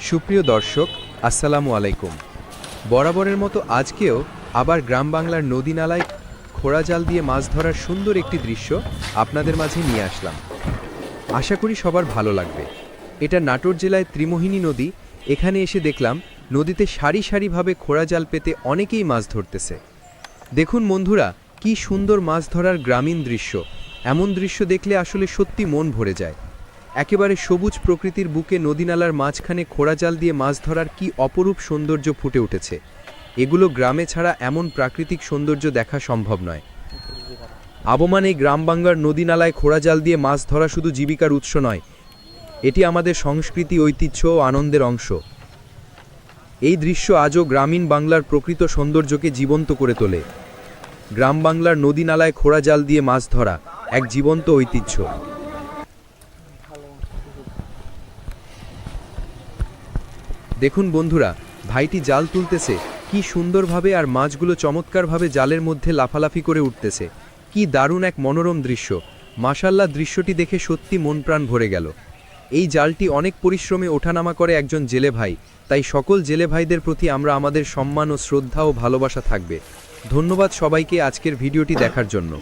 সুপ্রিয় দর্শক, আসসালামু আলাইকুম। বরাবরের মতো আজকেও আবার গ্রাম বাংলার নদী নালায় খোড়া জাল দিয়ে মাছ ধরার সুন্দর একটি দৃশ্য আপনাদের মাঝে নিয়ে আসলাম। আশা করি সবার ভালো লাগবে। এটা নাটোর জেলায় ত্রিমোহিনী নদী। এখানে এসে দেখলাম নদীতে সারি সারিভাবে খোড়া জাল পেতে অনেকেই মাছ ধরতেছে। দেখুন বন্ধুরা, কি সুন্দর মাছ ধরার গ্রামীণ দৃশ্য। এমন দৃশ্য দেখলে আসলে সত্যি মন ভরে যায়। একেবারে সবুজ প্রকৃতির বুকে নদীনালার মাঝখানে খোড়া জাল দিয়ে মাছ ধরার কি অপরূপ সৌন্দর্য ফুটে উঠেছে। এগুলো গ্রামে ছাড়া এমন প্রাকৃতিক সৌন্দর্য দেখা সম্ভব নয়। আবমান এই গ্রাম বাংলার নদীনালায় খোড়া জাল দিয়ে মাছ ধরা শুধু জীবিকার উৎস নয়, এটি আমাদের সংস্কৃতি, ঐতিহ্য ও আনন্দের অংশ। এই দৃশ্য আজও গ্রামীণ বাংলার প্রকৃত সৌন্দর্যকে জীবন্ত করে তোলে। গ্রাম বাংলার নদীনালায় খোড়া জাল দিয়ে মাছ ধরা এক জীবন্ত ঐতিহ্য। দেখুন বন্ধুরা, ভাইটি জাল তুলতেছে কি সুন্দরভাবে, আর মাছগুলো চমৎকারভাবে জালের মধ্যে লাফালাফি করে উঠতেছে। কি দারুণ এক মনোরম দৃশ্য। মাশাআল্লাহ, দৃশ্যটি দেখে সত্যি মন প্রাণ ভরে গেল। এই জালটি অনেক পরিশ্রমে ওঠানামা করে একজন জেলে ভাই, তাই সকল জেলে ভাইদের প্রতি আমরা আমাদের সম্মান ও শ্রদ্ধা ও ভালোবাসা থাকবে। ধন্যবাদ সবাইকে আজকের ভিডিওটি দেখার জন্য।